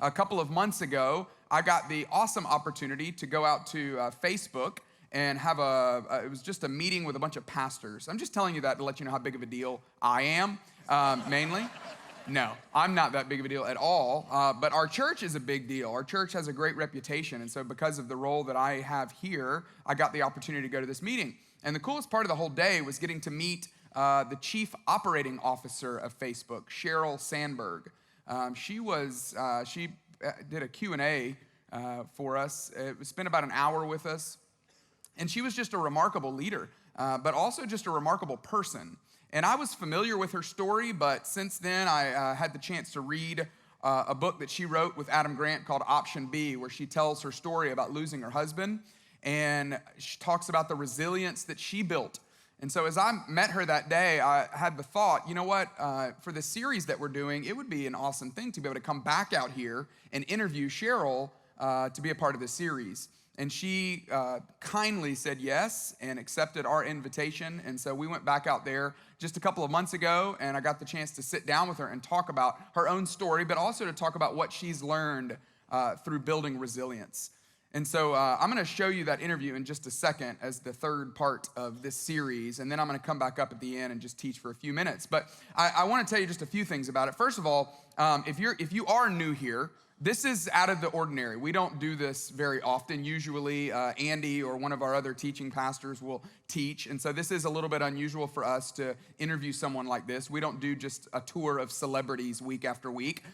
a couple of months ago, I got the awesome opportunity to go out to Facebook and have it was just a meeting with a bunch of pastors. I'm just telling you that to let you know how big of a deal I am, mainly. No, I'm not that big of a deal at all, but our church is a big deal. Our church has a great reputation, and so because of the role that I have here, I got the opportunity to go to this meeting. And the coolest part of the whole day was getting to meet the chief operating officer of Facebook, Cheryl Sandberg. She did a Q&A for us. It spent about an hour with us. And she was just a remarkable leader, but also just a remarkable person. And I was familiar with her story, but since then I had the chance to read a book that she wrote with Adam Grant called Option B, where she tells her story about losing her husband. And she talks about the resilience that she built. And so as I met her that day, I had the thought, you know what, for the series that we're doing, it would be an awesome thing to be able to come back out here and interview Cheryl to be a part of the series. And she kindly said yes and accepted our invitation. And so we went back out there just a couple of months ago, and I got the chance to sit down with her and talk about her own story, but also to talk about what she's learned through building resilience. And so I'm going to show you that interview in just a second as the third part of this series, and then I'm going to come back up at the end and just teach for a few minutes. But I want to tell you just a few things about it. First of all, if you are new here, this is out of the ordinary. We don't do this very often. Usually Andy or one of our other teaching pastors will teach, and so this is a little bit unusual for us to interview someone like this. We don't do just a tour of celebrities week after week.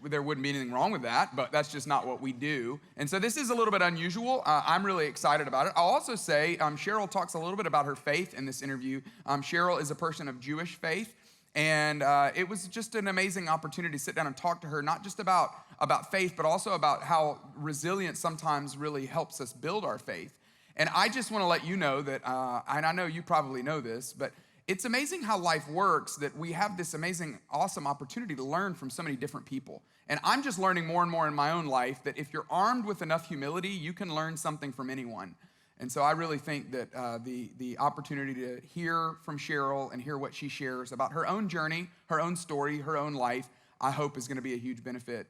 There wouldn't be anything wrong with that, but that's just not what we do. And so this is a little bit unusual. I'm really excited about it. I'll also say Cheryl talks a little bit about her faith in this interview. Cheryl is a person of Jewish faith. And it was just an amazing opportunity to sit down and talk to her, not just about faith, but also about how resilience sometimes really helps us build our faith. And I just want to let you know that, and I know you probably know this, but it's amazing how life works, that we have this amazing, awesome opportunity to learn from so many different people. And I'm just learning more and more in my own life that if you're armed with enough humility, you can learn something from anyone. And so I really think that the opportunity to hear from Cheryl and hear what she shares about her own journey, her own story, her own life, I hope is going to be a huge benefit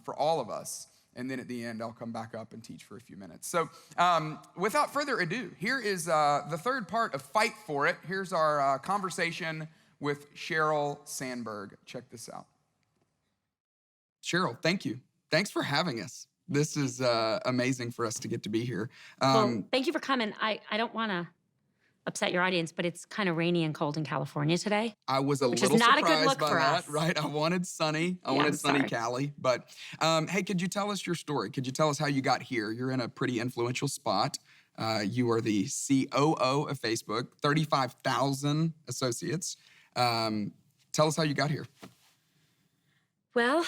for all of us. And then at the end, I'll come back up and teach for a few minutes. So without further ado, here is the third part of Fight For It. Here's our conversation with Cheryl Sandberg. Check this out. Cheryl, thank you. Thanks for having us. This is amazing for us to get to be here. Well, thank you for coming. I don't want to upset your audience, but it's kind of rainy and cold in California today. I was a little not surprised a good look by for that, us. right? I wanted sunny. I wanted sunny Cali. But hey, could you tell us your story? Could you tell us how you got here? You're in a pretty influential spot. You are the COO of Facebook, 35,000 associates. Tell us how you got here. Well,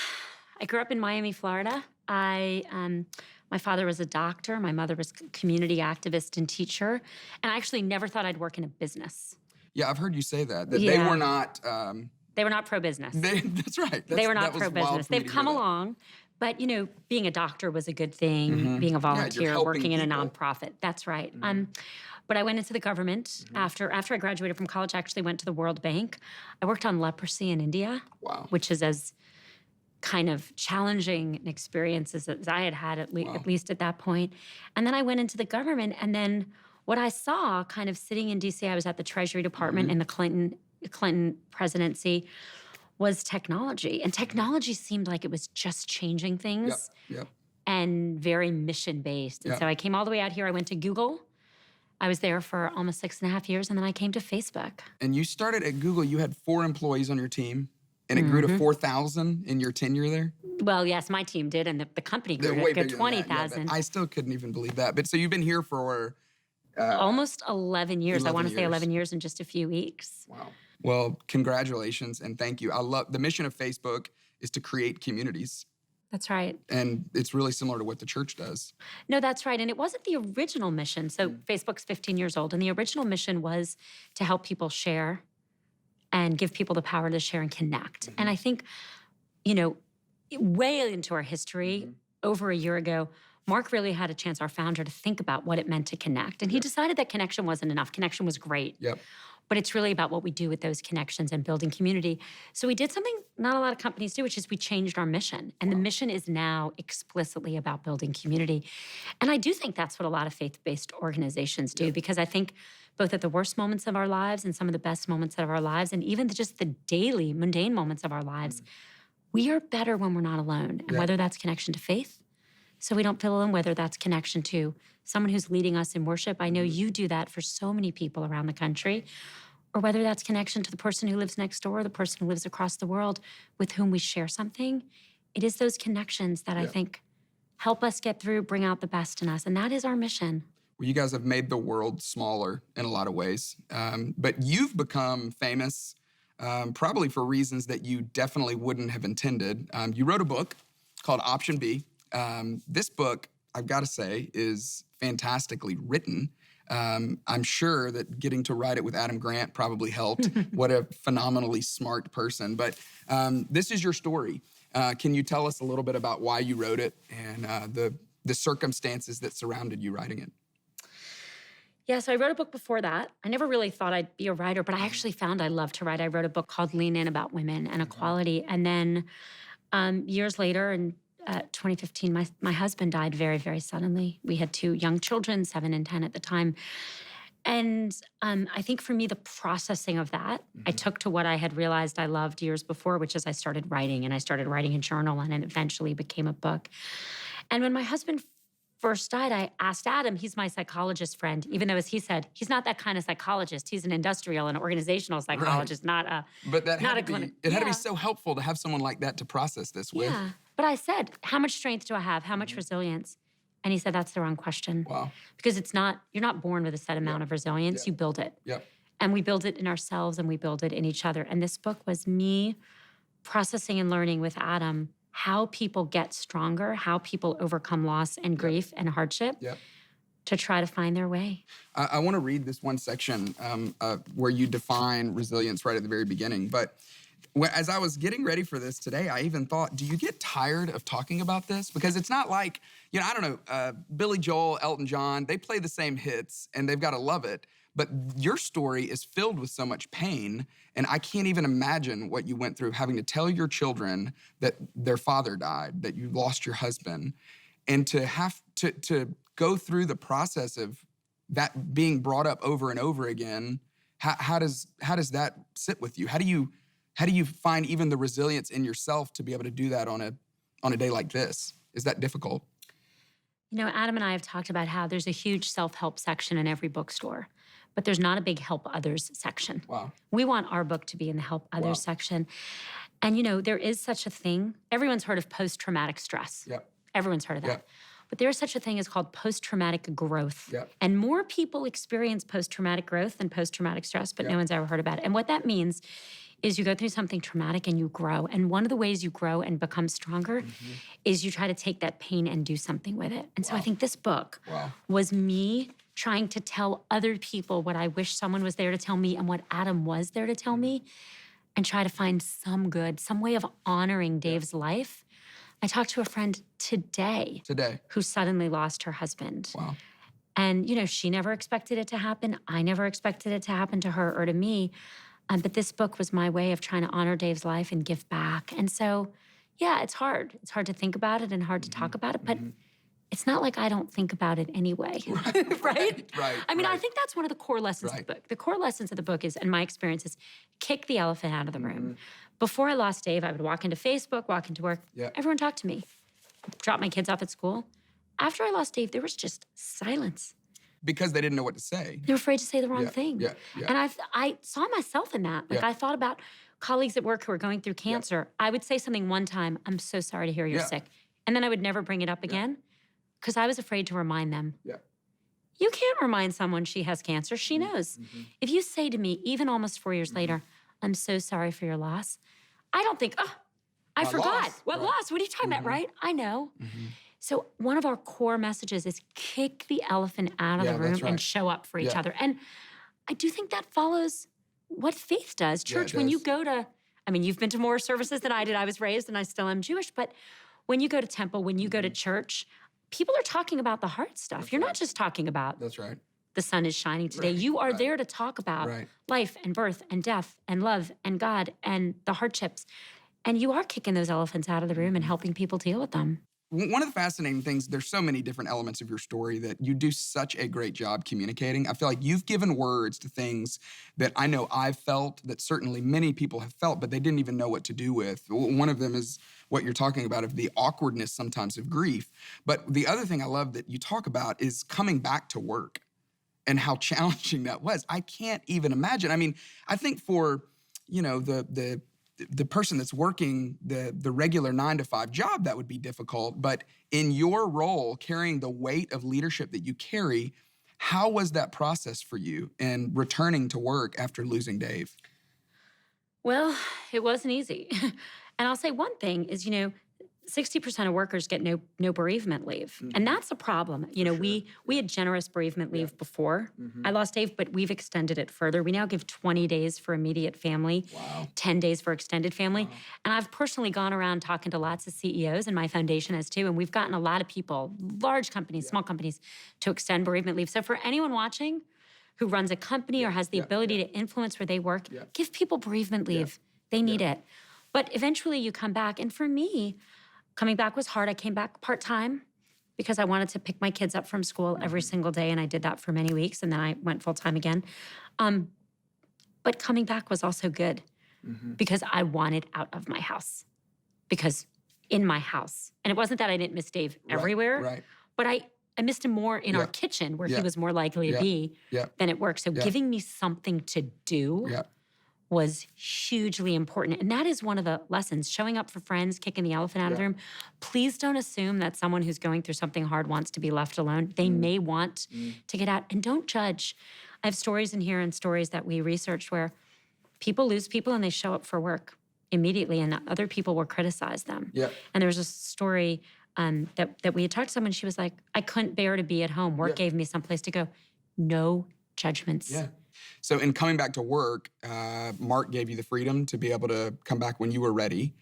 I grew up in Miami, Florida. My father was a doctor. My mother was a community activist and teacher. And I actually never thought I'd work in a business. Yeah, I've heard you say that they were not... They were not pro-business. That's right. They were not pro-business. They've come along. But, you know, being a doctor was a good thing. Being a volunteer, working in a nonprofit. That's right. But I went into the government after I graduated from college. I actually went to the World Bank. I worked on leprosy in India, which is as kind of challenging an experiences as I had at least at that point. And then I went into the government, and then what I saw kind of sitting in DC, I was at the Treasury Department in the Clinton presidency, was technology. And technology seemed like it was just changing things and very mission-based. And so I came all the way out here. I went to Google. I was there for almost 6.5 years, and then I came to Facebook. And you started at Google. You had 4 employees on your team. And it grew to 4,000 in your tenure there? Well, yes, my team did, and the company grew to 20,000. I still couldn't even believe that. But so you've been here for... almost 11 years. I want to say 11 years in just a few weeks. Wow. Well, congratulations and thank you. I love the mission of Facebook is to create communities. That's right. And it's really similar to what the church does. No, that's right. And it wasn't the original mission. So Facebook's 15 years old, and the original mission was to help people share and give people the power to share and connect. And I think, you know, way into our history, over a year ago, Mark really had a chance, our founder, to think about what it meant to connect. And he decided that connection wasn't enough. Connection was great. But it's really about what we do with those connections and building community. So we did something not a lot of companies do, which is we changed our mission. And the mission is now explicitly about building community. And I do think that's what a lot of faith-based organizations do, because I think both at the worst moments of our lives and some of the best moments of our lives, and even just the daily, mundane moments of our lives, we are better when we're not alone. And whether that's connection to faith, so we don't feel alone, whether that's connection to someone who's leading us in worship. I know you do that for so many people around the country. Or whether that's connection to the person who lives next door, the person who lives across the world with whom we share something. It is those connections that I think help us get through, bring out the best in us. And that is our mission. Well, you guys have made the world smaller in a lot of ways. But you've become famous probably for reasons that you definitely wouldn't have intended. You wrote a book called Option B. This book, I've got to say, is fantastically written. I'm sure that getting to write it with Adam Grant probably helped. What a phenomenally smart person. But this is your story. Can you tell us a little bit about why you wrote it and the circumstances that surrounded you writing it? Yeah, so I wrote a book before that. I never really thought I'd be a writer, but I actually found I love to write. I wrote a book called Lean In about women and equality. And then years later, in 2015, my husband died very, very suddenly. We had 2 young children, 7 and 10 at the time. And I think for me, the processing of that, I took to what I had realized I loved years before, which is I started writing, and I started writing a journal, and it eventually became a book. And when my husband first died, I asked Adam, he's my psychologist friend, even though, as he said, he's not that kind of psychologist. He's an industrial and organizational psychologist, not a But that not had to be, it had to be so helpful to have someone like that to process this with. Yeah, but I said, how much strength do I have? How much resilience? And he said, that's the wrong question. Wow. Because you're not born with a set amount of resilience, you build it. Yep. And we build it in ourselves and we build it in each other. And this book was me processing and learning with Adam how people get stronger, how people overcome loss and grief and hardship to try to find their way. I want to read this one section where you define resilience right at the very beginning. But as I was getting ready for this today, I even thought, do you get tired of talking about this? Because it's not like, I don't know, Billy Joel, Elton John, they play the same hits and they've got to love it. But your story is filled with so much pain, and I can't even imagine what you went through having to tell your children that their father died, that you lost your husband, and to have to go through the process of that being brought up over and over again. How does that sit with you? How do you find even the resilience in yourself to be able to do that on a day like this? Is that difficult? Adam and I have talked about how there's a huge self-help section in every bookstore, but there's not a big help others section. Wow. We want our book to be in the help others section. And there is such a thing. Everyone's heard of post-traumatic stress. Yep. Everyone's heard of that. Yep. But there's such a thing as called post-traumatic growth. Yep. And more people experience post-traumatic growth than post-traumatic stress, but no one's ever heard about it. And what that means is you go through something traumatic and you grow. And one of the ways you grow and become stronger is you try to take that pain and do something with it. And so I think this book was me trying to tell other people what I wish someone was there to tell me and what Adam was there to tell me, and try to find some way of honoring Dave's life. I talked to a friend today who suddenly lost her husband. Wow. And, she never expected it to happen. I never expected it to happen to her or to me. But this book was my way of trying to honor Dave's life and give back. And so, it's hard. It's hard to think about it and hard to talk about it, but it's not like I don't think about it anyway, right? Right. I mean, I think that's one of the core lessons of the book. The core lessons of the book is, and my experience is, kick the elephant out of the room. Before I lost Dave, I would walk into Facebook, walk into work. Everyone talked to me. Drop my kids off at school. After I lost Dave, there was just silence. Because they didn't know what to say. They were afraid to say the wrong thing. And I saw myself in that. Like I thought about colleagues at work who were going through cancer. I would say something one time, I'm so sorry to hear you're sick. And then I would never bring it up again because I was afraid to remind them. You can't remind someone she has cancer. She knows. If you say to me, even almost 4 years later, I'm so sorry for your loss, I don't think, I forgot. Loss. What loss? What are you talking about, right? I know. So one of our core messages is kick the elephant out of the room and show up for each other. And I do think that follows what faith does. Church, when you go to, you've been to more services than I did. I was raised and I still am Jewish, but when you go to temple, when you go to church, people are talking about the hard stuff. You're not just talking about the sun is shining today. Right, You are right. there to talk about Right. life and birth and death and love and God and the hardships. And you are kicking those elephants out of the room and helping people deal with them. One of the fascinating things, there's so many different elements of your story that you do such a great job communicating. I feel like you've given words to things that I know I've felt, that certainly many people have felt, but they didn't even know what to do with. One of them is what you're talking about, of the awkwardness sometimes of grief. But the other thing I love that you talk about is coming back to work and how challenging that was. I can't even imagine. I mean, I think for, the person that's working the regular 9-to-5 job, that would be difficult. But in your role, carrying the weight of leadership that you carry, how was that process for you in returning to work after losing Dave? Well, it wasn't easy. And I'll say one thing is, 60% of workers get no bereavement leave. And that's a problem. We had generous bereavement leave before I lost Dave, but we've extended it further. We now give 20 days for immediate family, 10 days for extended family. And I've personally gone around talking to lots of CEOs, and my foundation has too, and we've gotten a lot of people, large companies, small companies, to extend bereavement leave. So for anyone watching who runs a company or has the ability to influence where they work, give people bereavement leave. They need it. But eventually you come back. And for me, coming back was hard. I came back part-time because I wanted to pick my kids up from school every single day, and I did that for many weeks, and then I went full-time again. But coming back was also good because I wanted out of my house. Because in my house, and it wasn't that I didn't miss Dave everywhere, but I missed him more in our kitchen where he was more likely to be than at work. So giving me something to do was hugely important. And that is one of the lessons, showing up for friends, kicking the elephant out of the room. Please don't assume that someone who's going through something hard wants to be left alone. They may want to get out. And don't judge. I have stories in here and stories that we researched where people lose people and they show up for work immediately, and other people will criticize them. And there was a story that we had talked to someone. She was like, I couldn't bear to be at home. Work gave me someplace to go. No judgments. So in coming back to work, Mark gave you the freedom to be able to come back when you were ready.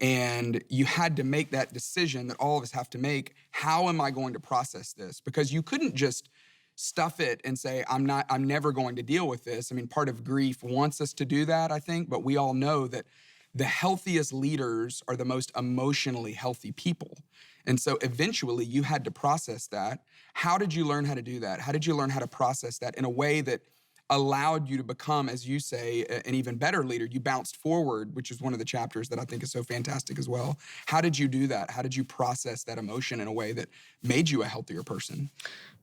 And you had to make that decision that all of us have to make. How am I going to process this? Because you couldn't just stuff it and say, I'm never going to deal with this. I mean, part of grief wants us to do that, I think, but we all know that the healthiest leaders are the most emotionally healthy people. And so eventually you had to process that. How did you learn how to do that? How did you learn how to process that in a way that allowed you to become, as you say, an even better leader? You bounced forward, which is one of the chapters that I think is so fantastic as well. How did you do that? How did you process that emotion in a way that made you a healthier person?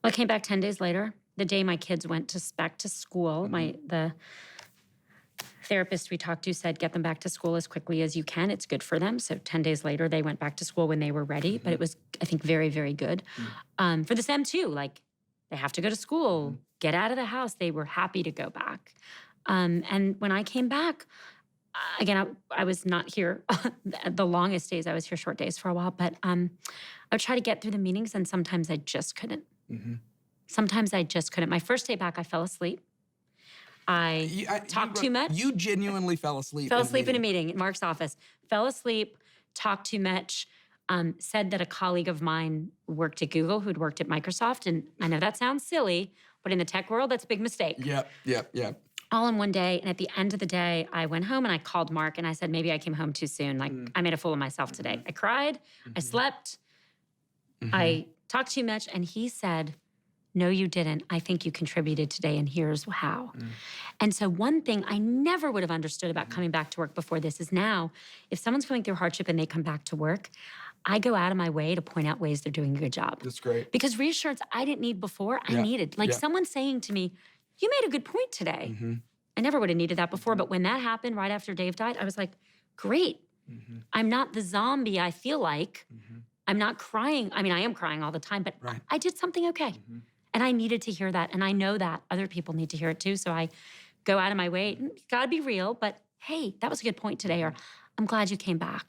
Well, I came back 10 days later, the day my kids went back to school. The therapist we talked to said, get them back to school as quickly as you can. It's good for them. So 10 days later, they went back to school when they were ready. But it was, I think, very, very good. For them too, like, they have to go to school, get out of the house. They were happy to go back. And when I came back, again, I was not here the longest days. I was here short days for a while. But I would try to get through the meetings, and sometimes I just couldn't. Sometimes I just couldn't. My first day back, I fell asleep. I talked too much. You genuinely fell asleep. Fell asleep in a meeting in Mark's office. Fell asleep, talked too much. Said that a colleague of mine worked at Google who'd worked at Microsoft. And I know that sounds silly, but in the tech world, that's a big mistake. Yep. All in one day. And at the end of the day, I went home and I called Mark and I said, maybe I came home too soon. Like, I made a fool of myself today. I cried. I slept. I talked too much. And he said, no, you didn't. I think you contributed today, and here's how. And so one thing I never would have understood about coming back to work before this is now, if someone's going through hardship and they come back to work, I go out of my way to point out ways they're doing a good job. That's great. Because reassurance I didn't need before, I needed. Like someone saying to me, you made a good point today. I never would have needed that before, but when that happened right after Dave died, I was like, great. I'm not the zombie I feel like. I'm not crying. I mean, I am crying all the time, but I did something okay. And I needed to hear that. And I know that other people need to hear it too. So I go out of my way. Gotta be real, but hey, that was a good point today. Or I'm glad you came back.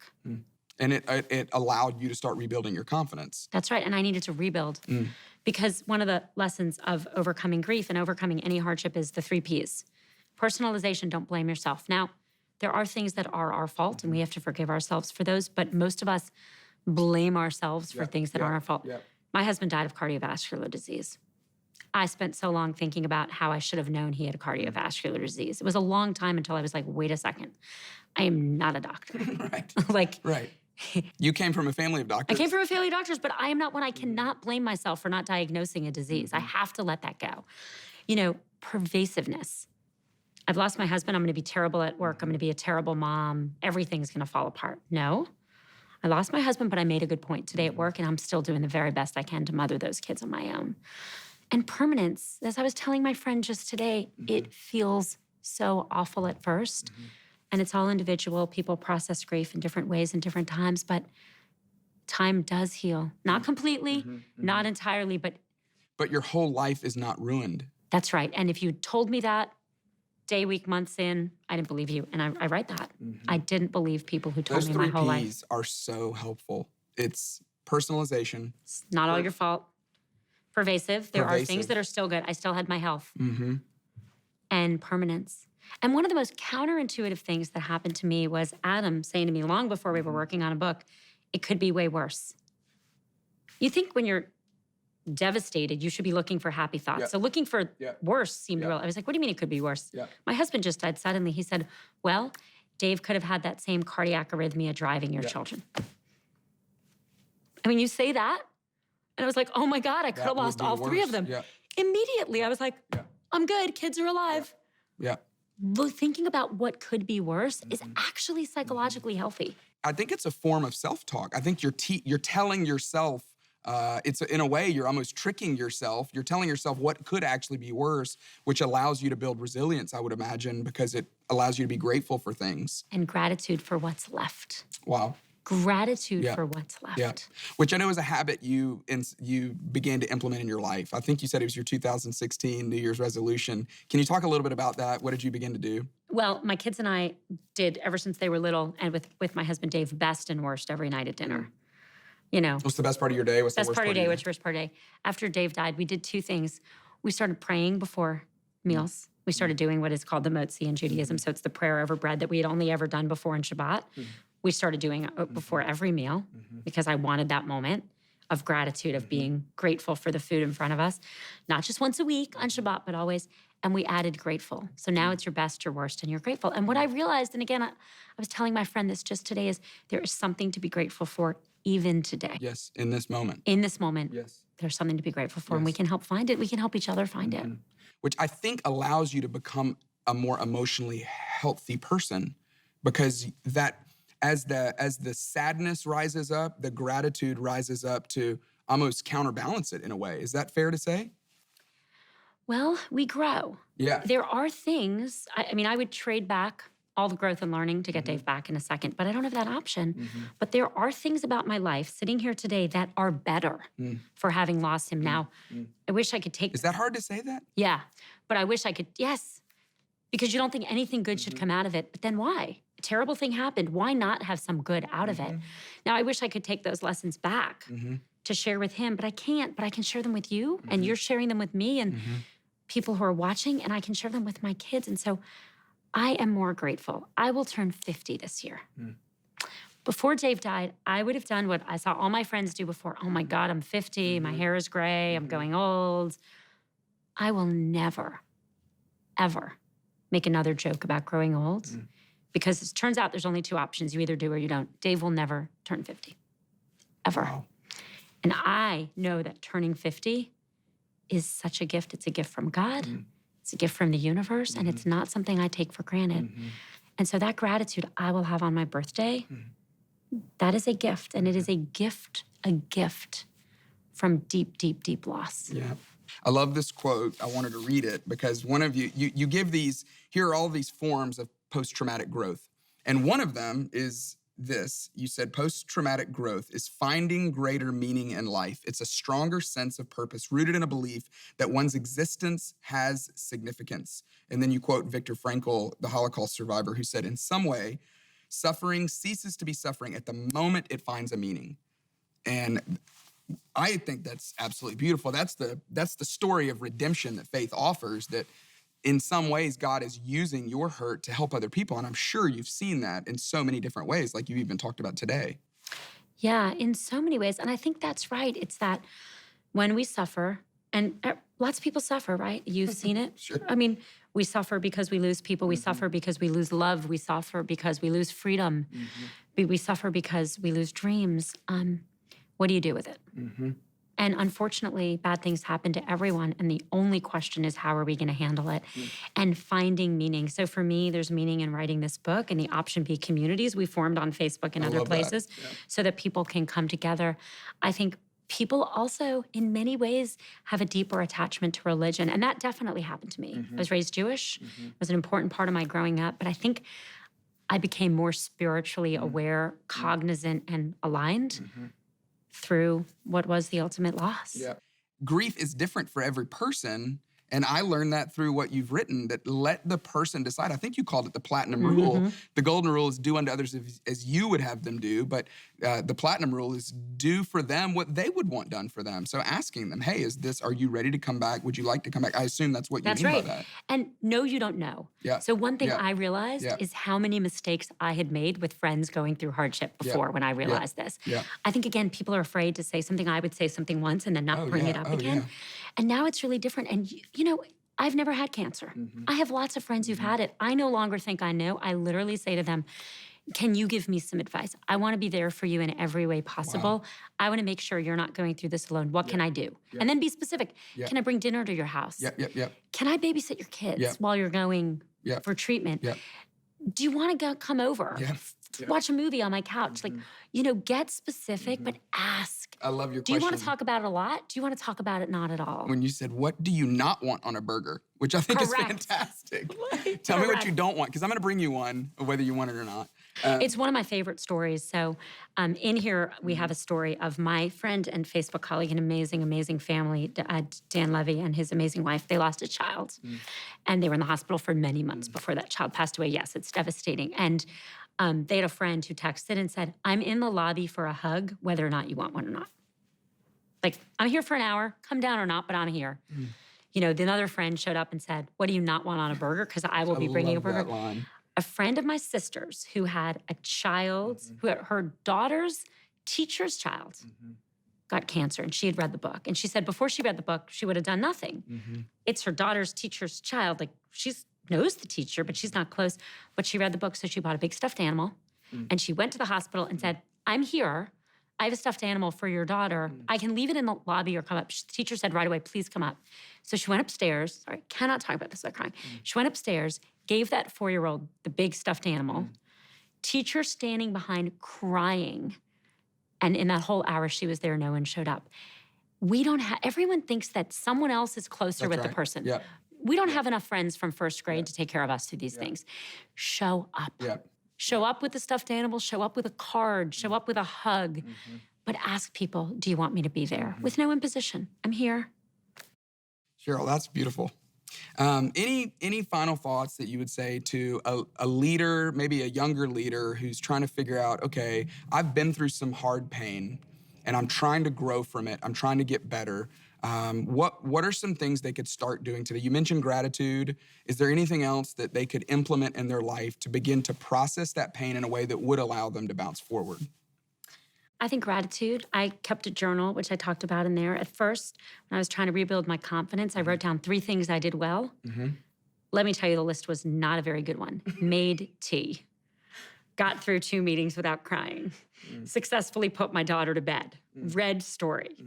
And it allowed you to start rebuilding your confidence. That's right. And I needed to rebuild. Because one of the lessons of overcoming grief and overcoming any hardship is the 3 Ps. Personalization, don't blame yourself. Now, there are things that are our fault, and we have to forgive ourselves for those. But most of us blame ourselves for things that aren't our fault. My husband died of cardiovascular disease. I spent so long thinking about how I should have known he had a cardiovascular disease. It was a long time until I was like, wait a second, I am not a doctor. Right. Like, right. You came from a family of doctors. I came from a family of doctors, but I am not one. I cannot blame myself for not diagnosing a disease. I have to let that go. You know, pervasiveness. I've lost my husband. I'm going to be terrible at work. I'm going to be a terrible mom. Everything's going to fall apart. No. I lost my husband, but I made a good point today at work, and I'm still doing the very best I can to mother those kids on my own. And permanence, as I was telling my friend just today, it feels so awful at first. And it's all individual. People process grief in different ways in different times, but time does heal. Not completely, not entirely, but your whole life is not ruined. That's right. And if you told me that day, week, months in, I didn't believe you. And I write that. I didn't believe people who told me my whole life. Those 3 Ps are so helpful. It's personalization. It's not all your fault. Pervasive. There are things that are still good. I still had my health. And permanence. And one of the most counterintuitive things that happened to me was Adam saying to me long before we were working on a book, it could be way worse. You think when you're devastated, you should be looking for happy thoughts. So looking for worse seemed real. I was like, what do you mean it could be worse? My husband just died suddenly. He said, well, Dave could have had that same cardiac arrhythmia driving your children. I mean, you say that, and I was like, oh my God, I could have lost all 3 of them. Immediately, I was like, I'm good, kids are alive. Thinking about what could be worse is actually psychologically healthy. I think it's a form of self-talk. I think you're telling yourself, it's in a way, you're almost tricking yourself. You're telling yourself what could actually be worse, which allows you to build resilience, I would imagine, because it allows you to be grateful for things. And gratitude for what's left. Wow. Gratitude for what's left. Which I know is a habit you began to implement in your life. I think you said it was your 2016 New Year's resolution. Can you talk a little bit about that? What did you begin to do? Well, my kids and I did, ever since they were little, and with my husband Dave, best and worst every night at dinner. You know. What's the best part of your day? What's the worst part of your day? What's the worst part of your day? After Dave died, we did 2 things. We started praying before meals. We started doing what is called the motzi in Judaism. So it's the prayer over bread that we had only ever done before in Shabbat. We started doing it before every meal because I wanted that moment of gratitude, of being grateful for the food in front of us. Not just once a week on Shabbat, but always. And we added grateful. So now it's your best, your worst, and you're grateful. And what I realized, and again, I was telling my friend this just today, is there is something to be grateful for even today. Yes, in this moment. In this moment. Yes. There's something to be grateful for, and we can help find it. We can help each other find it. Which I think allows you to become a more emotionally healthy person, because that as the sadness rises up, the gratitude rises up to almost counterbalance it in a way. Is that fair to say? Well, we grow. Yeah. There are things, I mean, I would trade back all the growth and learning to get Dave back in a second, but I don't have that option. But there are things about my life sitting here today that are better for having lost him. Now, I wish I could take— Is that hard to say that? Yeah, but I wish I could, yes, because you don't think anything good should come out of it, but then why? A terrible thing happened. Why not have some good out of it? Now, I wish I could take those lessons back to share with him, but I can't. But I can share them with you, and you're sharing them with me, and people who are watching, and I can share them with my kids. And so I am more grateful. I will turn 50 this year. Before Dave died, I would have done what I saw all my friends do before. Oh my God, I'm 50, my hair is gray, I'm going old. I will never, ever make another joke about growing old, because it turns out there's only 2 options. You either do or you don't. Dave will never turn 50, ever. Wow. And I know that turning 50 is such a gift. It's a gift from God. It's a gift from the universe, and it's not something I take for granted. And so that gratitude I will have on my birthday, that is a gift, and it is a gift from deep, deep, deep loss. Yeah. I love this quote. I wanted to read it because one of you give these, here are all these forms of post-traumatic growth. And one of them is this. You said post-traumatic growth is finding greater meaning in life. It's a stronger sense of purpose rooted in a belief that one's existence has significance. And then you quote Viktor Frankl, the Holocaust survivor, who said, in some way, suffering ceases to be suffering at the moment it finds a meaning. And I think that's absolutely beautiful. That's the story of redemption that faith offers, that in some ways, God is using your hurt to help other people. And I'm sure you've seen that in so many different ways, like you even talked about today. Yeah, in so many ways. And I think that's right. It's that when we suffer, And lots of people suffer, right? You've seen it. Sure. I mean, we suffer because we lose people. We suffer because we lose love. We suffer because we lose freedom. We suffer because we lose dreams. What do you do with it? And unfortunately, bad things happen to everyone. And the only question is, how are we going to handle it? And finding meaning. So for me, there's meaning in writing this book, and the option B communities we formed on Facebook and other places so that people can come together. I think people also, in many ways, have a deeper attachment to religion. And that definitely happened to me. I was raised Jewish. It was an important part of my growing up. But I think I became more spiritually aware, cognizant, and aligned through what was the ultimate loss. Yeah. Grief is different for every person. And I learned that through what you've written, that let the person decide. I think you called it the platinum rule. The golden rule is do unto others as you would have them do. But the platinum rule is do for them what they would want done for them. So asking them, hey, are you ready to come back? Would you like to come back? I assume that's what you mean by that. And no, you don't know. Yeah. So one thing I realized is how many mistakes I had made with friends going through hardship before when I realized this. I think, again, people are afraid to say something. I would say something once and then not bring it up again. And now it's really different. And, you know, I've never had cancer. I have lots of friends who've had it. I no longer think I know. I literally say to them, can you give me some advice? I want to be there for you in every way possible. I want to make sure you're not going through this alone. What can I do? And then be specific. Can I bring dinner to your house? Can I babysit your kids while you're going for treatment? Do you want to come over? Watch a movie on my couch? Like, you know, get specific, but ask. I love your question. Do you want to talk about it a lot? Do you want to talk about it not at all? When you said, what do you not want on a burger? Which I think is fantastic. Tell me what you don't want, because I'm going to bring you one, whether you want it or not. It's one of my favorite stories. So in here, we have a story of my friend and Facebook colleague, an amazing, amazing family, Dan Levy and his amazing wife. They lost a child, and they were in the hospital for many months before that child passed away. Yes, it's devastating. And they had a friend who texted and said, I'm in the lobby for a hug, whether or not you want one or not. Like, I'm here for an hour, come down or not, but I'm here. You know, another friend showed up and said, what do you not want on a burger? Because I will be bringing a burger. A friend of my sister's who had a child, who had her daughter's teacher's child got cancer, and she had read the book. And she said before she read the book, she would have done nothing. It's her daughter's teacher's child. Like, she knows the teacher, but she's not close. But she read the book, so she bought a big stuffed animal. And she went to the hospital and said, I'm here. I have a stuffed animal for your daughter. I can leave it in the lobby or come up. The teacher said right away, please come up. So she went upstairs. Sorry, cannot talk about this without crying. She went upstairs, gave that 4-year-old the big stuffed animal. Teacher standing behind crying. And in that whole hour she was there, no one showed up. We don't have, everyone thinks that someone else is closer with the person. We don't have enough friends from first grade to take care of us through these things. Show up. Show up with the stuffed animal, show up with a card, show up with a hug. But ask people, do you want me to be there? With no imposition. I'm here. Cheryl, that's beautiful. Any final thoughts that you would say to a leader, maybe a younger leader who's trying to figure out, okay, I've been through some hard pain and I'm trying to grow from it. I'm trying to get better. What are some things they could start doing today? You mentioned gratitude. Is there anything else that they could implement in their life to begin to process that pain in a way that would allow them to bounce forward? I think gratitude. I kept a journal, which I talked about in there. At first, when I was trying to rebuild my confidence, I wrote down 3 things I did well. Let me tell you, the list was not a very good one. Made tea. Got through 2 meetings without crying. Successfully put my daughter to bed. Read story.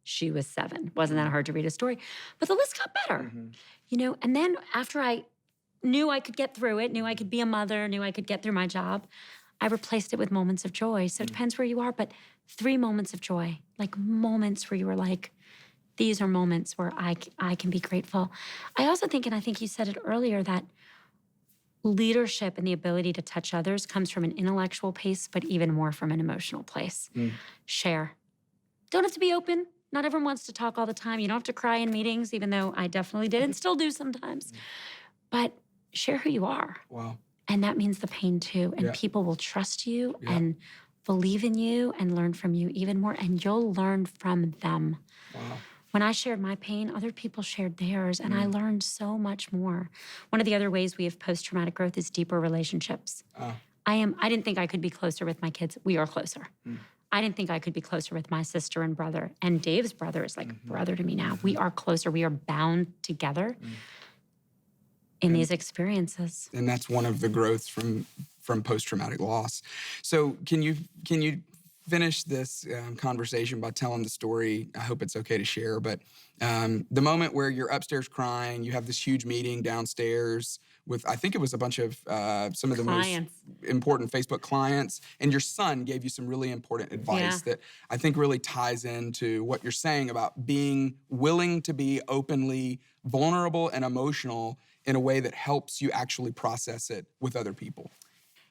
She was 7. Wasn't that hard to read a story? But the list got better. You know, and then after I knew I could get through it, knew I could be a mother, knew I could get through my job, I replaced it with moments of joy. So it depends where you are, but 3 moments of joy, like moments where you were like, these are moments where I can be grateful. I also think, and I think you said it earlier, that leadership and the ability to touch others comes from an intellectual place, but even more from an emotional place. Share. Don't have to be open. Not everyone wants to talk all the time. You don't have to cry in meetings, even though I definitely did and still do sometimes. But share who you are. Wow. And that means the pain too. And people will trust you and believe in you and learn from you even more. And you'll learn from them. Wow. When I shared my pain, other people shared theirs. And I learned so much more. One of the other ways we have post-traumatic growth is deeper relationships. I didn't think I could be closer with my kids. We are closer. I didn't think I could be closer with my sister and brother. And Dave's brother is like a brother to me now. We are closer. We are bound together in these experiences. And that's one of the growths from post-traumatic loss. So can you finish this conversation by telling the story? I hope it's okay to share, but the moment where you're upstairs crying, you have this huge meeting downstairs with, I think it was a bunch of some of the Clients. most important Facebook clients, and your son gave you some really important advice that I think really ties into what you're saying about being willing to be openly vulnerable and emotional in a way that helps you actually process it with other people.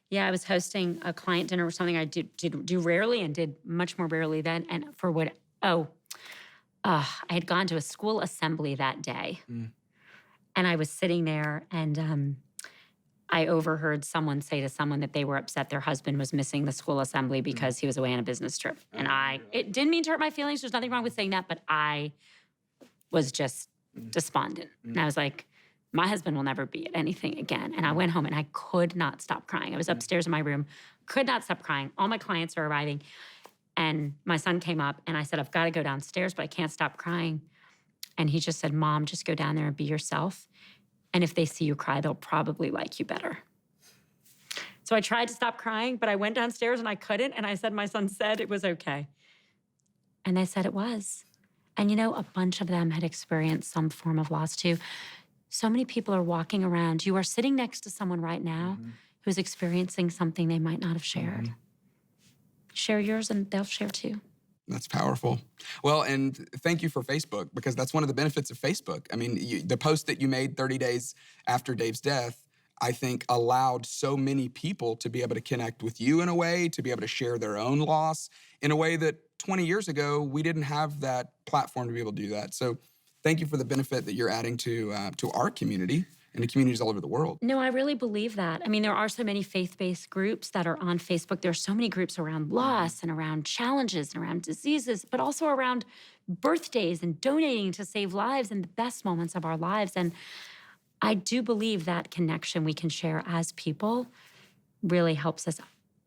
Yeah, I was hosting a client dinner or something I do rarely and did much more rarely then. And for what, I had gone to a school assembly that day. And I was sitting there and I overheard someone say to someone that they were upset their husband was missing the school assembly because he was away on a business trip. And it didn't mean to hurt my feelings. There's nothing wrong with saying that, but I was just despondent. And I was like, my husband will never be at anything again. And I went home and I could not stop crying. I was upstairs in my room, could not stop crying. All my clients are arriving. And my son came up and I said, I've got to go downstairs, but I can't stop crying. And he just said, Mom, just go down there and be yourself. And if they see you cry, they'll probably like you better. So I tried to stop crying, but I went downstairs and I couldn't. And I said, my son said it was okay. And they said it was. And a bunch of them had experienced some form of loss too. So many people are walking around. You are sitting next to someone right now who's experiencing something they might not have shared. Share yours and they'll share too. That's powerful. Well, and thank you for Facebook, because that's one of the benefits of Facebook. I mean, the post that you made 30 days after Dave's death, I think allowed so many people to be able to connect with you in a way, to be able to share their own loss in a way that 20 years ago, we didn't have that platform to be able to do that. So thank you for the benefit that you're adding to our community and to communities all over the world. No, I really believe that. I mean, there are so many faith-based groups that are on Facebook. There are so many groups around loss and around challenges and around diseases, but also around birthdays and donating to save lives and the best moments of our lives. And I do believe that connection we can share as people really helps us.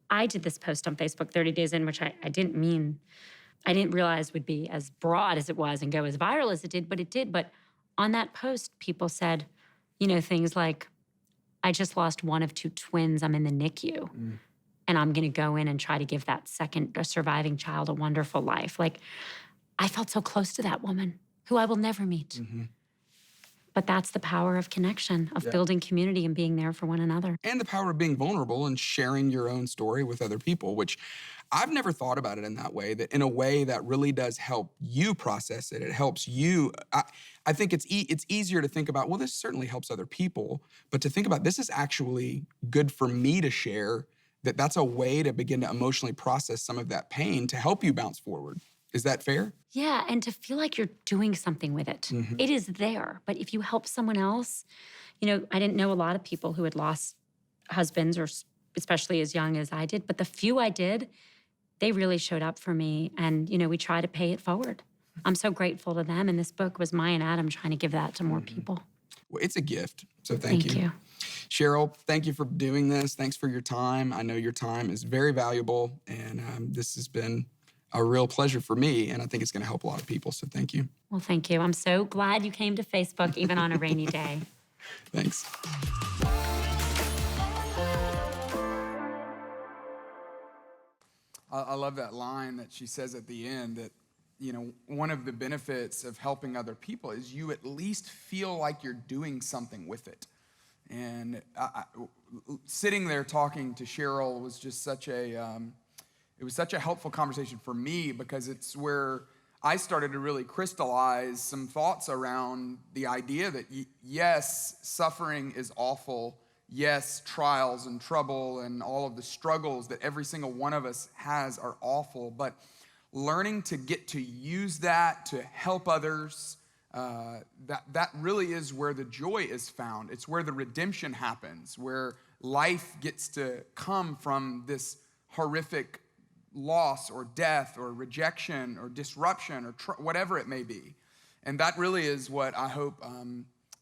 I did this post on Facebook 30 days in, which I didn't realize would be as broad as it was and go as viral as it did, but it did. But on that post, people said, things like, I just lost one of two twins. I'm in the NICU. And I'm going to go in and try to give that second surviving child a wonderful life. Like, I felt so close to that woman who I will never meet. But that's the power of connection, of building community and being there for one another. And the power of being vulnerable and sharing your own story with other people, which I've never thought about it in that way, that in a way that really does help you process it. It helps you. I think it's easier to think about, well, this certainly helps other people, but to think about this is actually good for me to share, that's a way to begin to emotionally process some of that pain to help you bounce forward. Is that fair? Yeah, and to feel like you're doing something with it. It is there, but if you help someone else, I didn't know a lot of people who had lost husbands, or especially as young as I did, but the few I did, they really showed up for me, and we try to pay it forward. I'm so grateful to them, and this book was Maya and Adam trying to give that to more people. Well, it's a gift, so thank you. Cheryl, thank you for doing this. Thanks for your time. I know your time is very valuable, and this has been a real pleasure for me, and I think it's going to help a lot of people, so thank you. Well, thank you. I'm so glad you came to Facebook, even on a rainy day. Thanks. I love that line that she says at the end, that one of the benefits of helping other people is you at least feel like you're doing something with it. And sitting there talking to Cheryl was just such a helpful conversation for me, because it's where I started to really crystallize some thoughts around the idea that yes, suffering is awful. Yes, trials and trouble and all of the struggles that every single one of us has are awful, but learning to get to use that to help others, that really is where the joy is found. It's where the redemption happens, where life gets to come from this horrific loss or death or rejection or disruption or whatever it may be. And that really is what I hope,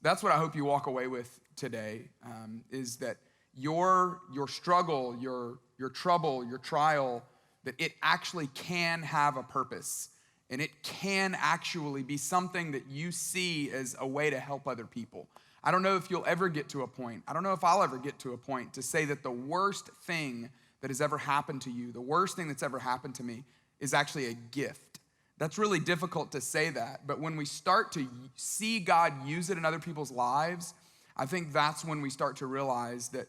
that's what I hope you walk away with today, is that your struggle, your trouble, your trial that it actually can have a purpose, and it can actually be something that you see as a way to help other people. I don't know if you'll ever get to a point, I don't know if I'll ever get to a point to say that the worst thing that has ever happened to you, the worst thing that's ever happened to me, is actually a gift. That's really difficult to say that, but when we start to see God use it in other people's lives, I think that's when we start to realize that,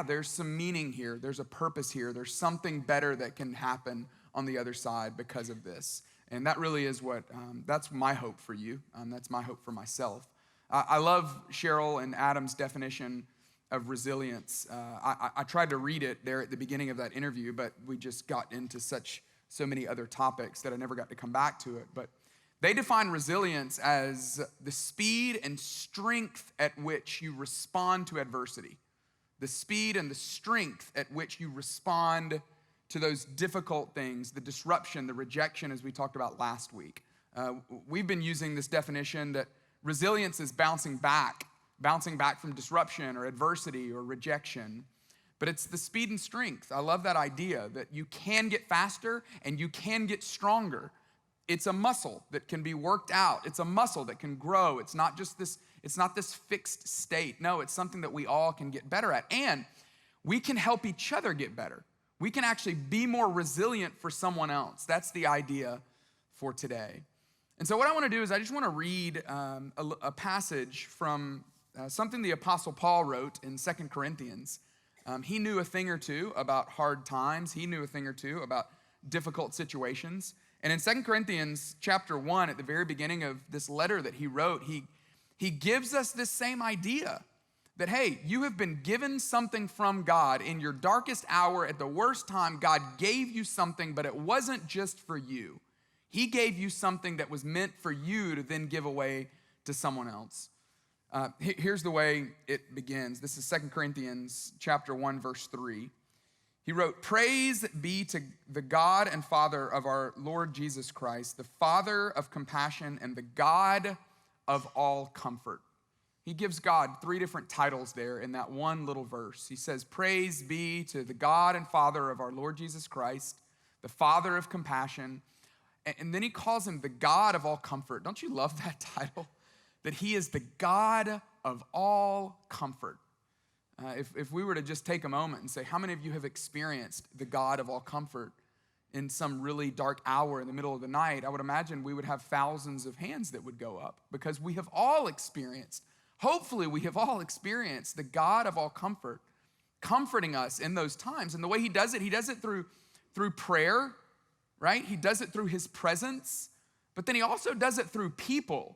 there's some meaning here, there's a purpose here, there's something better that can happen on the other side because of this. And that really is that's my hope for you. That's my hope for myself. I love Cheryl and Adam's definition of resilience. I tried to read it there at the beginning of that interview, but we just got into so many other topics that I never got to come back to it. But they define resilience as the speed and strength at which you respond to adversity. The speed and the strength at which you respond to those difficult things, the disruption, the rejection, as we talked about last week. We've been using this definition that resilience is bouncing back from disruption or adversity or rejection. But it's the speed and strength. I love that idea that you can get faster and you can get stronger. It's a muscle that can be worked out. It's a muscle that can grow. It's not this fixed state. No, it's something that we all can get better at. And we can help each other get better. We can actually be more resilient for someone else. That's the idea for today. And so what I want to do is I just want to read a passage from something the Apostle Paul wrote in 2 Corinthians. He knew a thing or two about hard times. He knew a thing or two about difficult situations. And in 2 Corinthians chapter 1, at the very beginning of this letter that he wrote, he gives us this same idea that, hey, you have been given something from God in your darkest hour. At the worst time, God gave you something, but it wasn't just for you. He gave you something that was meant for you to then give away to someone else. Here's the way it begins. This is 2 Corinthians chapter 1, verse 3. He wrote, "Praise be to the God and Father of our Lord Jesus Christ, the Father of compassion and the God of all comfort." He gives God 3 different titles there in that one little verse. He says, "Praise be to the God and Father of our Lord Jesus Christ, the Father of compassion." And then he calls him the God of all comfort. Don't you love that title? That he is the God of all comfort. If we were to just take a moment and say, how many of you have experienced the God of all comfort in some really dark hour in the middle of the night? I would imagine we would have thousands of hands that would go up because we have all experienced, hopefully we have all experienced the God of all comfort, comforting us in those times. And the way he does it through prayer, right? He does it through his presence, but then he also does it through people.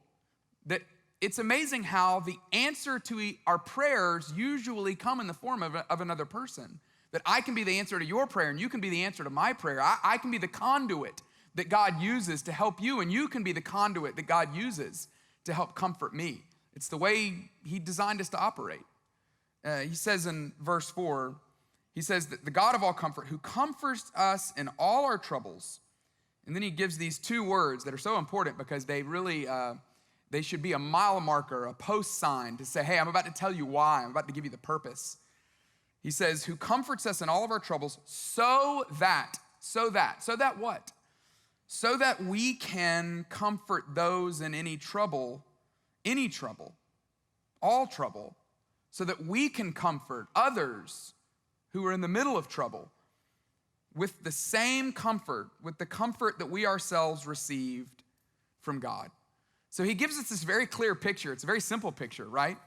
That it's amazing how the answer to our prayers usually come in the form of another person. That I can be the answer to your prayer and you can be the answer to my prayer. I can be the conduit that God uses to help you, and you can be the conduit that God uses to help comfort me. It's the way he designed us to operate. He says in verse 4, he says that the God of all comfort who comforts us in all our troubles. And then he gives these 2 words that are so important because they really, they should be a mile marker, a post sign to say, hey, I'm about to tell you why. I'm about to give you the purpose. He says, who comforts us in all of our troubles so that what? So that we can comfort those in any trouble, all trouble, so that we can comfort others who are in the middle of trouble with the same comfort, with the comfort that we ourselves received from God. So he gives us this very clear picture. It's a very simple picture, right?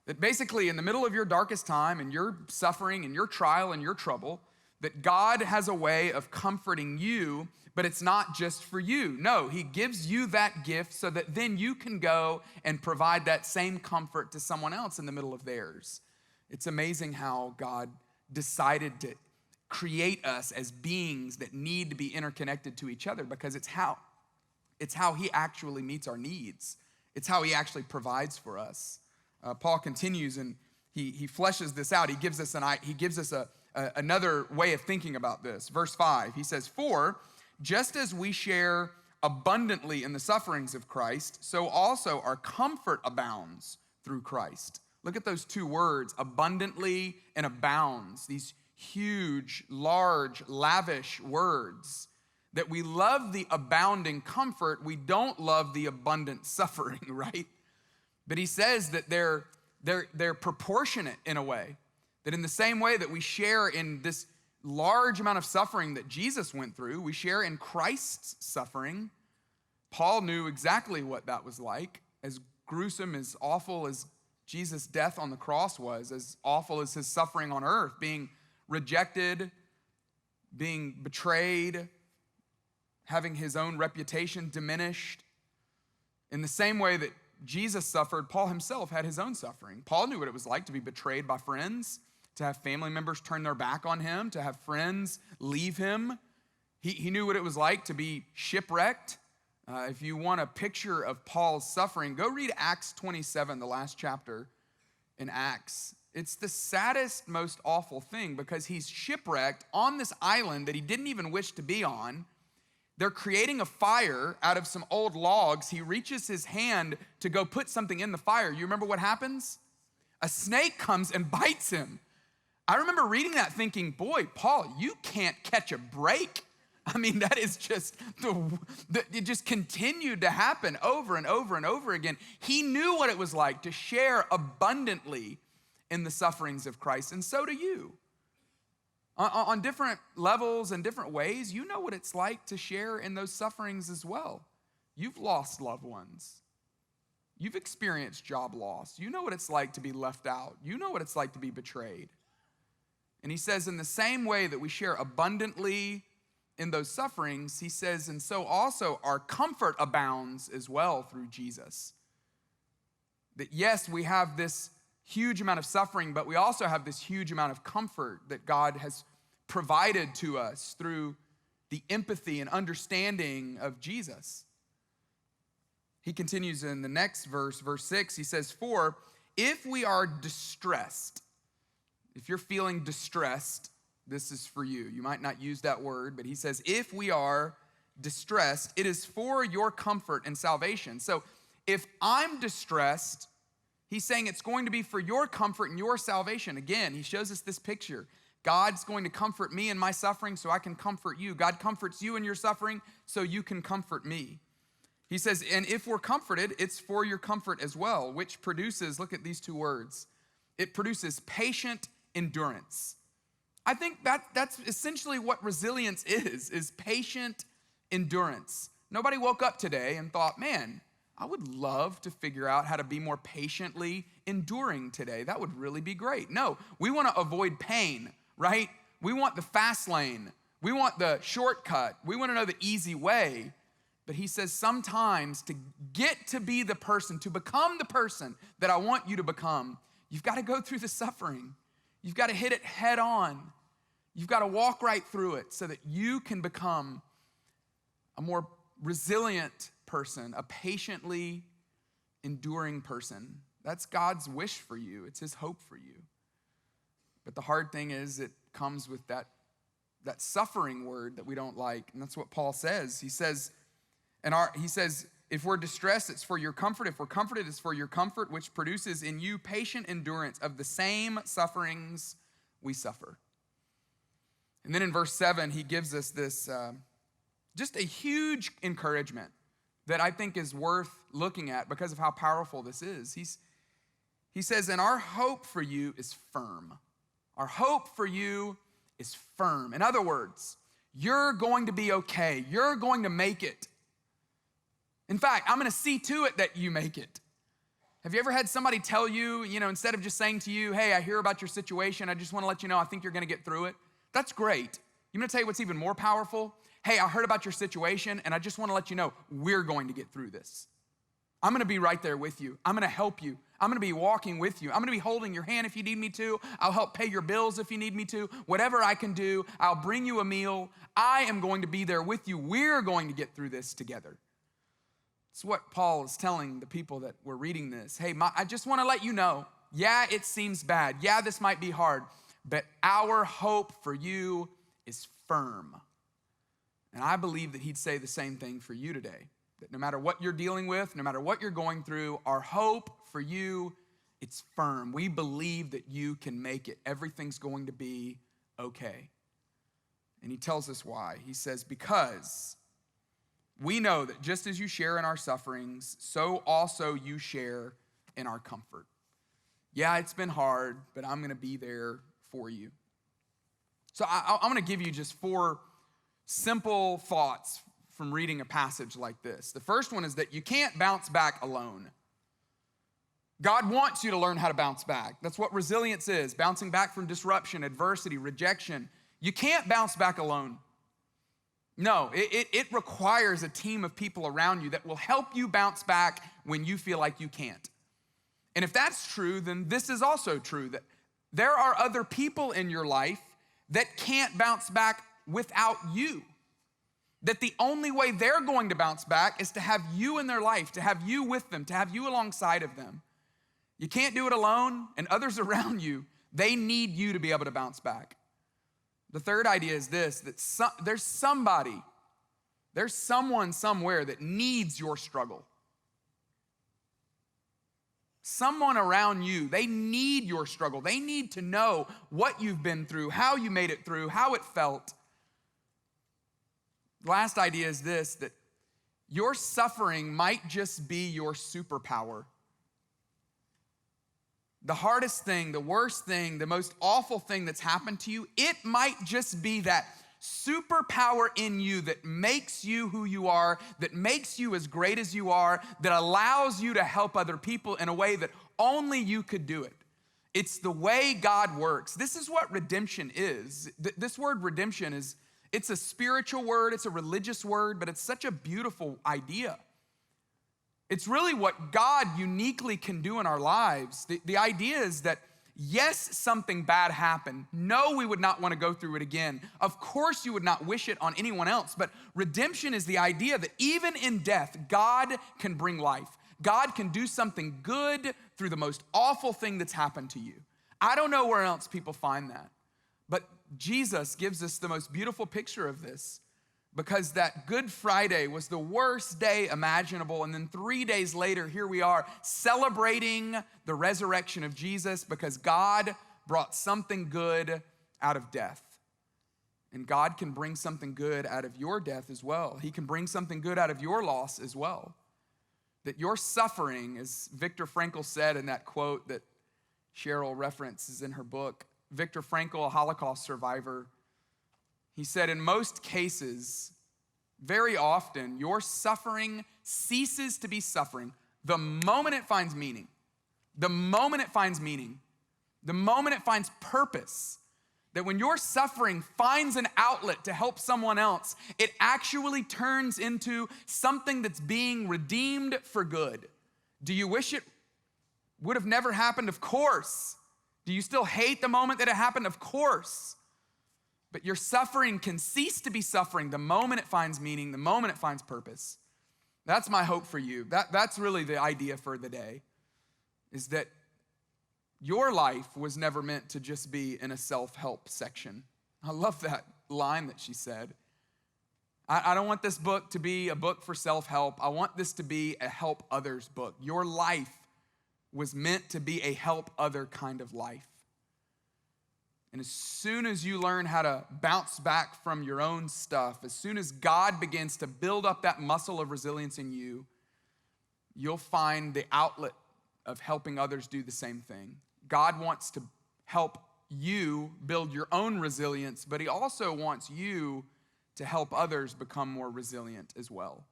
That basically in the middle of your darkest time and your suffering and your trial and your trouble, that God has a way of comforting you, but it's not just for you. No, he gives you that gift so that then you can go and provide that same comfort to someone else in the middle of theirs. It's amazing how God decided to create us as beings that need to be interconnected to each other because it's how he actually meets our needs. It's how he actually provides for us. Paul continues and he fleshes this out. He gives us another way of thinking about this. Verse 5, he says, "For just as we share abundantly in the sufferings of Christ, so also our comfort abounds through Christ." Look at those 2 words, abundantly and abounds, these huge, large, lavish words, that we love the abounding comfort, we don't love the abundant suffering, right? But he says that they're proportionate in a way, that in the same way that we share in this large amount of suffering that Jesus went through, we share in Christ's suffering. Paul knew exactly what that was like. As gruesome, as awful as Jesus' death on the cross was, as awful as his suffering on earth, being rejected, being betrayed, having his own reputation diminished. In the same way that Jesus suffered, Paul himself had his own suffering. Paul knew what it was like to be betrayed by friends, to have family members turn their back on him, to have friends leave him. He knew what it was like to be shipwrecked. If you want a picture of Paul's suffering, go read Acts 27, the last chapter in Acts. It's the saddest, most awful thing because he's shipwrecked on this island that he didn't even wish to be on. They're creating a fire out of some old logs. He reaches his hand to go put something in the fire. You remember what happens? A snake comes and bites him. I remember reading that thinking, boy, Paul, you can't catch a break. I mean, that is just, it just continued to happen over and over and over again. He knew what it was like to share abundantly in the sufferings of Christ, and so do you. On different levels and different ways, you know what it's like to share in those sufferings as well. You've lost loved ones. You've experienced job loss. You know what it's like to be left out. You know what it's like to be betrayed. And he says, in the same way that we share abundantly in those sufferings, he says, and so also our comfort abounds as well through Jesus. That yes, we have this huge amount of suffering, but we also have this huge amount of comfort that God has provided to us through the empathy and understanding of Jesus. He continues in the next verse, verse 6, he says, for if we are distressed, if you're feeling distressed, this is for you. You might not use that word, but he says, if we are distressed, it is for your comfort and salvation. So if I'm distressed, he's saying it's going to be for your comfort and your salvation. Again, he shows us this picture. God's going to comfort me in my suffering so I can comfort you. God comforts you in your suffering so you can comfort me. He says, and if we're comforted, it's for your comfort as well, which produces, look at these two words, it produces patient endurance. I think that's essentially what resilience is patient endurance. Nobody woke up today and thought, man, I would love to figure out how to be more patiently enduring today. That would really be great. No, we want to avoid pain, right? We want the fast lane. We want the shortcut. We want to know the easy way. But he says sometimes to get to be the person, to become the person that I want you to become, you've got to go through the suffering. You've got to hit it head on. You've got to walk right through it so that you can become a more resilient person, a patiently enduring person. That's God's wish for you. It's his hope for you. But the hard thing is it comes with that suffering word that we don't like. And that's what Paul says. He says, if we're distressed, it's for your comfort. If we're comforted, it's for your comfort, which produces in you patient endurance of the same sufferings we suffer. And then in verse 7, he gives us this just a huge encouragement that I think is worth looking at because of how powerful this is. He says, and our hope for you is firm. Our hope for you is firm. In other words, you're going to be okay. You're going to make it. In fact, I'm going to see to it that you make it. Have you ever had somebody tell you, instead of just saying to you, hey, I hear about your situation, I just want to let you know I think you're going to get through it? That's great. I'm going to tell you what's even more powerful. Hey, I heard about your situation, and I just want to let you know we're going to get through this. I'm going to be right there with you. I'm going to help you. I'm going to be walking with you. I'm going to be holding your hand if you need me to. I'll help pay your bills if you need me to. Whatever I can do, I'll bring you a meal. I am going to be there with you. We're going to get through this together. It's what Paul is telling the people that were reading this. Hey, I just want to let you know, yeah, it seems bad. Yeah, this might be hard, but our hope for you is firm. And I believe that he'd say the same thing for you today. That no matter what you're dealing with, no matter what you're going through, our hope for you, it's firm. We believe that you can make it. Everything's going to be okay. And he tells us why. He says, because we know that just as you share in our sufferings, so also you share in our comfort. Yeah, it's been hard, but I'm going to be there for you. So I'm going to give you just 4 simple thoughts from reading a passage like this. The first one is that you can't bounce back alone. God wants you to learn how to bounce back. That's what resilience is, bouncing back from disruption, adversity, rejection. You can't bounce back alone. No, it requires a team of people around you that will help you bounce back when you feel like you can't. And if that's true, then this is also true, that there are other people in your life that can't bounce back without you. That the only way they're going to bounce back is to have you in their life, to have you with them, to have you alongside of them. You can't do it alone, and others around you, they need you to be able to bounce back. The third idea is this, that there's someone somewhere that needs your struggle. Someone around you, they need your struggle. They need to know what you've been through, how you made it through, how it felt. The last idea is this, that your suffering might just be your superpower. The hardest thing, the worst thing, the most awful thing that's happened to you, it might just be that superpower in you that makes you who you are, that makes you as great as you are, that allows you to help other people in a way that only you could do it. It's the way God works. This is what redemption is. This word redemption it's a spiritual word, it's a religious word, but it's such a beautiful idea. It's really what God uniquely can do in our lives. The idea is that, yes, something bad happened. No, we would not want to go through it again. Of course, you would not wish it on anyone else. But redemption is the idea that even in death, God can bring life. God can do something good through the most awful thing that's happened to you. I don't know where else people find that. But Jesus gives us the most beautiful picture of this, because that Good Friday was the worst day imaginable. And then 3 days later, here we are celebrating the resurrection of Jesus, because God brought something good out of death. And God can bring something good out of your death as well. He can bring something good out of your loss as well. That your suffering, as Viktor Frankl said in that quote that Cheryl references in her book, Viktor Frankl, a Holocaust survivor, he said, in most cases, very often, your suffering ceases to be suffering the moment it finds meaning. The moment it finds meaning. The moment it finds purpose. That when your suffering finds an outlet to help someone else, it actually turns into something that's being redeemed for good. Do you wish it would have never happened? Of course. Do you still hate the moment that it happened? Of course. But your suffering can cease to be suffering the moment it finds meaning, the moment it finds purpose. That's my hope for you. That's really the idea for the day, is that your life was never meant to just be in a self-help section. I love that line that she said. I don't want this book to be a book for self-help. I want this to be a help others book. Your life was meant to be a help other kind of life. And as soon as you learn how to bounce back from your own stuff, as soon as God begins to build up that muscle of resilience in you, you'll find the outlet of helping others do the same thing. God wants to help you build your own resilience, but he also wants you to help others become more resilient as well.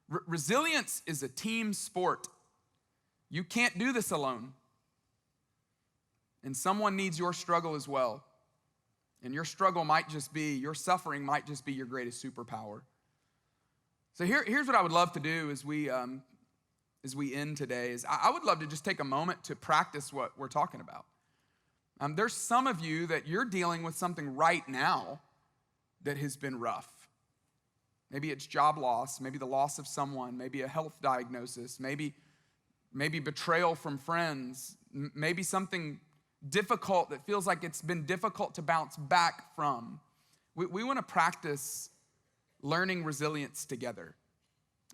Resilience is a team sport. You can't do this alone. And someone needs your struggle as well. And your struggle might just be, your suffering might just be your greatest superpower. So here's what I would love to do as we end today, is I would love to just take a moment to practice what we're talking about. There's some of you that you're dealing with something right now that has been rough. Maybe it's job loss, maybe the loss of someone, maybe a health diagnosis, maybe betrayal from friends, maybe something difficult that feels like it's been difficult to bounce back from. We want to practice learning resilience together.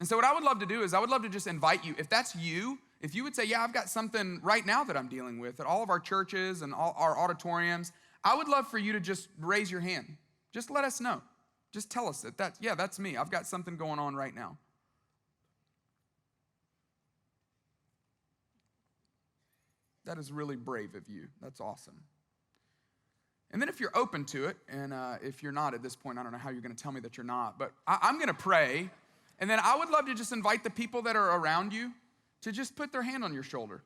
And so what I would love to do is I would love to just invite you, if that's you, if you would say, yeah, I've got something right now that I'm dealing with at all of our churches and all our auditoriums, I would love for you to just raise your hand. Just let us know. Just tell us that's me. I've got something going on right now. That is really brave of you. That's awesome. And then if you're open to it, and if you're not at this point, I don't know how you're going to tell me that you're not, but I'm going to pray, and then I would love to just invite the people that are around you to just put their hand on your shoulder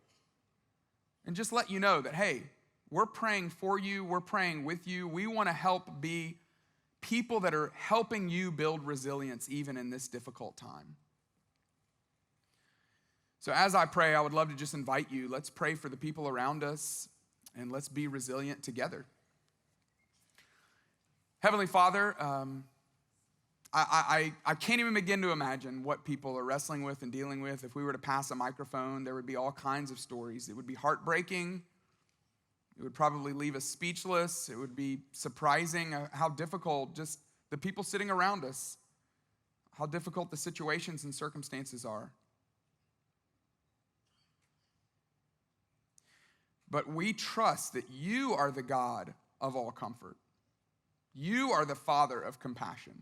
and just let you know that, hey, we're praying for you, we're praying with you. We want to help be people that are helping you build resilience even in this difficult time. So as I pray, I would love to just invite you. Let's pray for the people around us, and let's be resilient together. Heavenly Father, I can't even begin to imagine what people are wrestling with and dealing with. If we were to pass a microphone, there would be all kinds of stories. It would be heartbreaking. It would probably leave us speechless. It would be surprising how difficult just the people sitting around us, how difficult the situations and circumstances are. But we trust that you are the God of all comfort. You are the Father of compassion.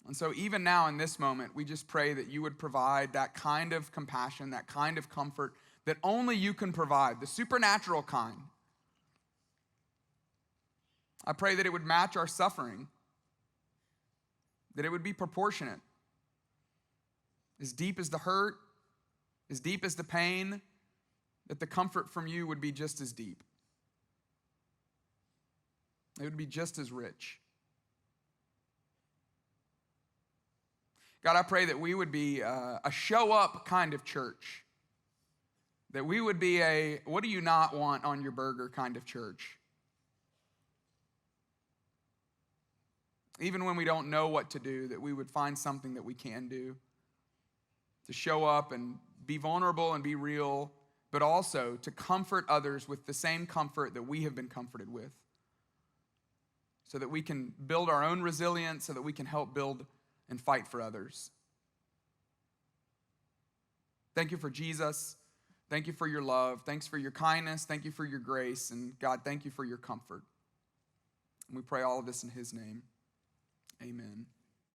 And so even now in this moment, we just pray that you would provide that kind of compassion, that kind of comfort that only you can provide, the supernatural kind. I pray that it would match our suffering, that it would be proportionate. As deep as the hurt, as deep as the pain, that the comfort from you would be just as deep. It would be just as rich. God, I pray that we would be a show-up kind of church. That we would be a, what do you not want on your burger kind of church. Even when we don't know what to do, that we would find something that we can do. To show up and be vulnerable and be real, but also to comfort others with the same comfort that we have been comforted with. So that we can build our own resilience, so that we can help build and fight for others. Thank you for Jesus. Thank you for your love. Thanks for your kindness. Thank you for your grace. And God, thank you for your comfort. And we pray all of this in his name. Amen.